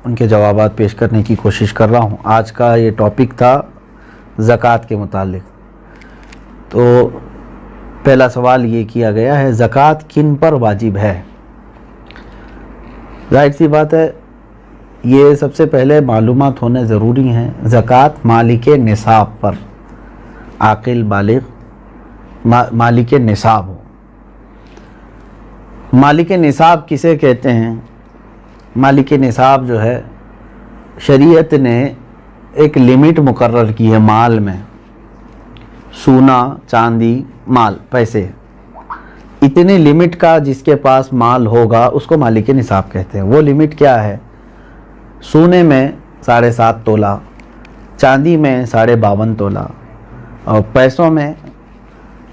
ان کے جوابات پیش کرنے کی کوشش کر رہا ہوں۔ آج کا یہ ٹاپک تھا زکوٰۃ کے متعلق۔ تو پہلا سوال یہ کیا گیا ہے، زکوٰۃ کن پر واجب ہے؟ ظاہر سی بات ہے، یہ سب سے پہلے معلومات ہونے ضروری ہیں۔ زکوٰۃ مالک نصاب پر، عاقل بالغ مالک نصاب ہو۔ مالک نصاب کسے کہتے ہیں؟ مالک نصاب جو ہے، شریعت نے ایک لمٹ مقرر کی ہے مال میں، سونا، چاندی، مال، پیسے، اتنے لمٹ کا جس کے پاس مال ہوگا اس کو مالک نصاب کہتے ہیں۔ وہ لمٹ کیا ہے؟ سونے میں 7.5 تولہ، چاندی میں 52.5 تولہ، اور پیسوں میں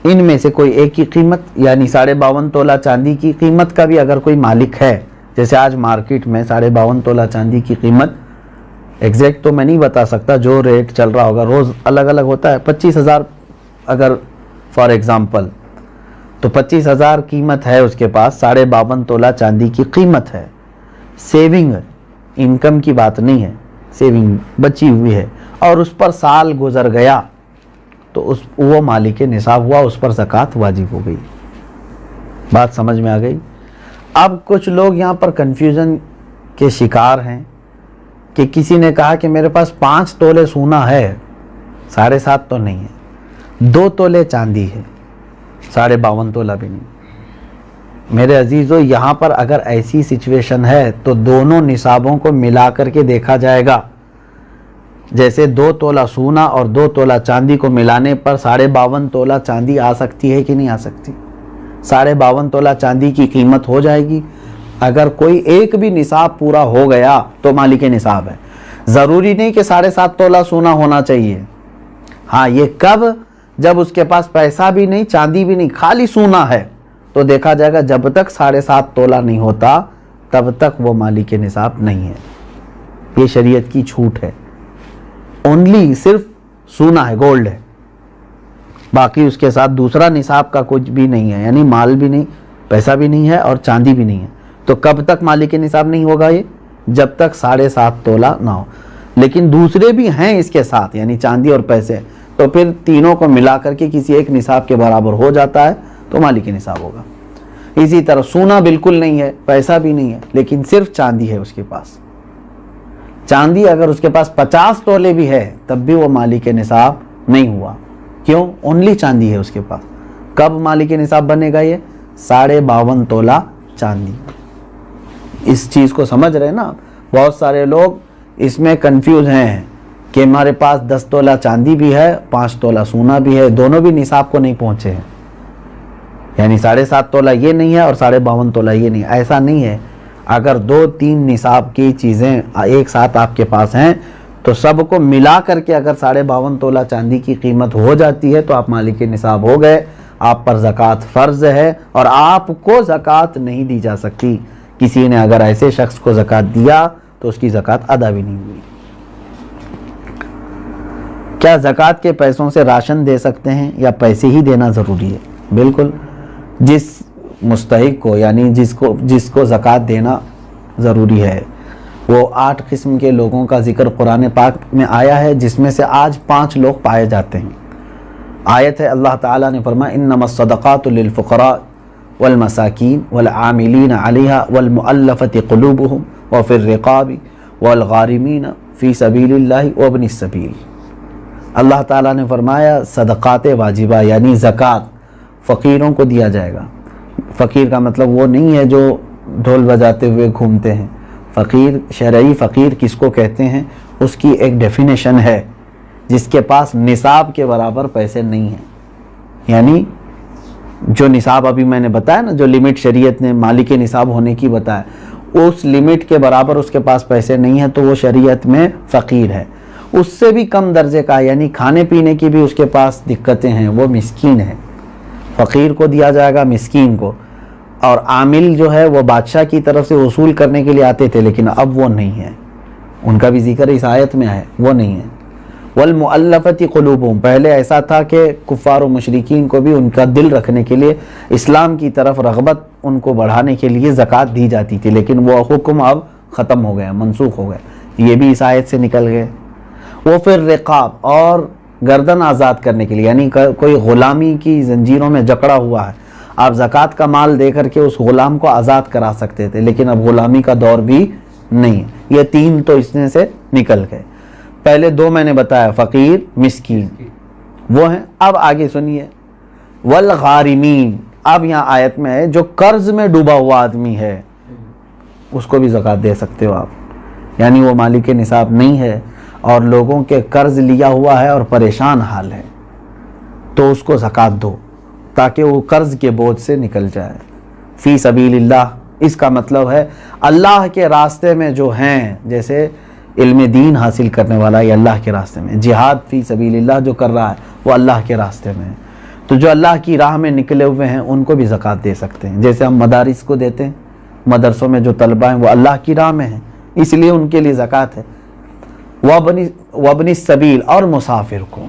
ان میں سے کوئی ایک کی قیمت، یعنی 52.5 تولہ چاندی کی قیمت کا بھی اگر کوئی مالک ہے، جیسے آج مارکیٹ میں 52.5 تولہ چاندی کی قیمت ایگزیکٹ تو میں نہیں بتا سکتا، جو ریٹ چل رہا ہوگا روز الگ الگ ہوتا ہے، 25,000 اگر فار ایگزامپل، تو 25,000 قیمت ہے اس کے پاس، 52.5 تولہ چاندی کی قیمت ہے۔ سیونگ انکم کی بات نہیں ہے، سیونگ بچی ہوئی ہے، اور اس پر سال گزر گیا تو وہ مالک نصاب ہوا، اس پر زکوٰۃ واجب ہو گئی۔ بات سمجھ میں آ گئی؟ اب کچھ لوگ یہاں پر کنفیوژن کے شکار ہیں کہ کسی نے کہا کہ میرے پاس 5 تولے سونا ہے، 7.5 تو نہیں ہے، 2 تولے چاندی ہے، 52.5 تولہ بھی نہیں۔ میرے عزیزو، یہاں پر اگر ایسی سچویشن ہے تو دونوں نصابوں کو ملا کر کے دیکھا جائے گا۔ جیسے 2 تولہ سونا اور 2 تولہ چاندی کو ملانے پر 52.5 تولہ چاندی آ سکتی ہے کہ نہیں آ سکتی؟ 52.5 تولہ چاندی کی قیمت ہو جائے گی۔ اگر کوئی ایک بھی نصاب پورا ہو گیا تو مالک نصاب ہے۔ ضروری نہیں کہ 7.5 تولہ سونا ہونا چاہیے۔ ہاں، یہ کب؟ جب اس کے پاس پیسہ بھی نہیں، چاندی بھی نہیں، خالی سونا ہے، تو دیکھا جائے گا جب تک 7.5 تولہ نہیں ہوتا تب تک وہ مالک نصاب نہیں ہے۔ یہ شریعت کی چھوٹ ہے۔ اونلی صرف سونا ہے، گولڈ ہے، باقی اس کے ساتھ دوسرا نصاب کا کچھ بھی نہیں ہے، یعنی مال بھی نہیں، پیسہ بھی نہیں ہے، اور چاندی بھی نہیں ہے۔ تو کب تک مالک نصاب نہیں ہوگا یہ؟ جب تک 7.5 تولہ نہ ہو۔ لیکن دوسرے بھی ہیں اس کے ساتھ، یعنی چاندی اور پیسے، تو پھر تینوں کو ملا کر کے کسی ایک نصاب کے برابر ہو جاتا ہے تو مالک نصاب ہوگا۔ اسی طرح سونا بالکل نہیں ہے، پیسہ بھی نہیں ہے، لیکن صرف چاندی ہے اس کے پاس۔ چاندی اگر اس کے پاس 50 تولے بھی ہے تب بھی وہ مالک نصاب نہیں ہوا۔ کیوں؟ اونلی چاندی ہے اس کے پاس۔ کب مالک نصاب بنے گا یہ؟ 52.5 تولہ چاندی۔ اس چیز کو سمجھ رہے نا؟ بہت سارے لوگ اس میں کنفیوز ہیں کہ ہمارے پاس 10 تولہ چاندی بھی ہے، 5 تولہ سونا بھی ہے، دونوں بھی نصاب کو نہیں پہنچے ہیں، یعنی 7.5 تولہ یہ نہیں ہے اور 52.5 تولہ یہ نہیں ہے۔ ایسا نہیں ہے۔ اگر 2-3 نصاب کی چیزیں ایک ساتھ آپ کے پاس ہیں تو سب کو ملا کر کے اگر 52.5 تولہ چاندی کی قیمت ہو جاتی ہے تو آپ مالک نصاب ہو گئے، آپ پر زکوٰۃ فرض ہے، اور آپ کو زکوٰۃ نہیں دی جا سکتی۔ کسی نے اگر ایسے شخص کو زکوٰۃ دیا تو اس کی زکوٰۃ ادا بھی نہیں ہوئی۔ کیا زکوٰۃ کے پیسوں سے راشن دے سکتے ہیں یا پیسے ہی دینا ضروری ہے؟ بالکل، جس مستحق کو، یعنی جس کو زکوٰۃ دینا ضروری ہے، وہ 8 قسم کے لوگوں کا ذکر قرآن پاک میں آیا ہے، جس میں سے آج 5 لوگ پائے جاتے ہیں۔ آیت ہے، اللہ تعالیٰ نے فرمایا انما الصدقات للفقراء والمساکین والعاملین علیہا والمؤلفۃ قلوبہم وفی الرقاب والغارمین فی سبیل اللہ وابن السبیل۔ اللہ تعالیٰ نے فرمایا صدقات واجبہ یعنی زکوٰۃ فقیروں کو دیا جائے گا۔ فقیر کا مطلب وہ نہیں ہے جو ڈھول بجاتے ہوئے گھومتے ہیں۔ فقیر، شرعی فقیر کس کو کہتے ہیں؟ اس کی ایک ڈیفینیشن ہے، جس کے پاس نصاب کے برابر پیسے نہیں ہیں، یعنی جو نصاب ابھی میں نے بتایا نا، جو لمٹ شریعت نے مالک نصاب ہونے کی بتایا، اس لمٹ کے برابر اس کے پاس پیسے نہیں ہیں تو وہ شریعت میں فقیر ہے۔ اس سے بھی کم درجے کا، یعنی کھانے پینے کی بھی اس کے پاس دقتیں ہیں، وہ مسکین ہے۔ فقیر کو دیا جائے گا، مسکین کو۔ اور عامل جو ہے وہ بادشاہ کی طرف سے وصول کرنے کے لیے آتے تھے، لیکن اب وہ نہیں ہے، ان کا بھی ذکر اس آیت میں ہے، وہ نہیں ہے۔ والمؤلفۃ قلوبہم، پہلے ایسا تھا کہ کفار و مشرکین کو بھی ان کا دل رکھنے کے لیے، اسلام کی طرف رغبت ان کو بڑھانے کے لیے زکوٰۃ دی جاتی تھی، لیکن وہ حکم اب ختم ہو گئے, منسوخ ہو گئے, یہ بھی اس آیت سے نکل گئے. وہ پھر رقاب, اور گردن آزاد کرنے کے لیے, یعنی کوئی غلامی کی زنجیروں میں جکڑا ہوا ہے, آپ زکوٰۃ کا مال دے کر کے اس غلام کو آزاد کرا سکتے تھے, لیکن اب غلامی کا دور بھی نہیں. یہ 3 تو اس میں سے نکل گئے. پہلے 2 میں نے بتایا, فقیر, مسکین, وہ ہیں. اب آگے سنیے, والغارمین. اب یہاں آیت میں ہے جو قرض میں ڈوبا ہوا آدمی ہے اس کو بھی زکوٰۃ دے سکتے ہو آپ, یعنی وہ مالک نصاب نہیں ہے اور لوگوں کے قرض لیا ہوا ہے اور پریشان حال ہے, تو اس کو زکوٰۃ دو تاکہ وہ قرض کے بوجھ سے نکل جائے. فی سبیل اللہ, اس کا مطلب ہے اللہ کے راستے میں جو ہیں, جیسے علم دین حاصل کرنے والا یہ اللہ کے راستے میں, جہاد فی سبیل اللہ جو کر رہا ہے وہ اللہ کے راستے میں ہے, تو جو اللہ کی راہ میں نکلے ہوئے ہیں ان کو بھی زکوٰۃ دے سکتے ہیں. جیسے ہم مدارس کو دیتے ہیں, مدرسوں میں جو طلبہ ہیں وہ اللہ کی راہ میں ہیں, اس لیے ان کے لیے زکوٰۃ ہے. وابن السبیل, اور مسافر کو,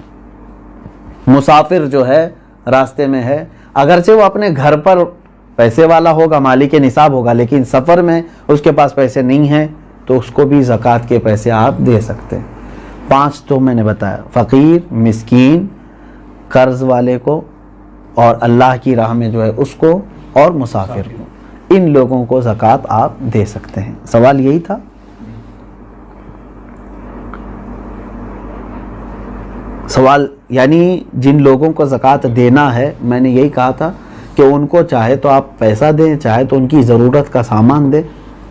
مسافر جو ہے راستے میں ہے, اگرچہ وہ اپنے گھر پر پیسے والا ہوگا, مالک نصاب ہوگا, لیکن سفر میں اس کے پاس پیسے نہیں ہیں تو اس کو بھی زکوٰۃ کے پیسے آپ دے سکتے ہیں. 5 تو میں نے بتایا, فقیر, مسکین, قرض والے کو, اور اللہ کی راہ میں جو ہے اس کو, اور مسافر کو. ان لوگوں کو زکوٰۃ آپ دے سکتے ہیں. سوال یہی تھا. سوال یعنی جن لوگوں کو زکوٰۃ دینا ہے, میں نے یہی کہا تھا کہ ان کو چاہے تو آپ پیسہ دیں, چاہے تو ان کی ضرورت کا سامان دیں,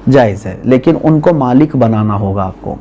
جائز ہے, لیکن ان کو مالک بنانا ہوگا آپ کو.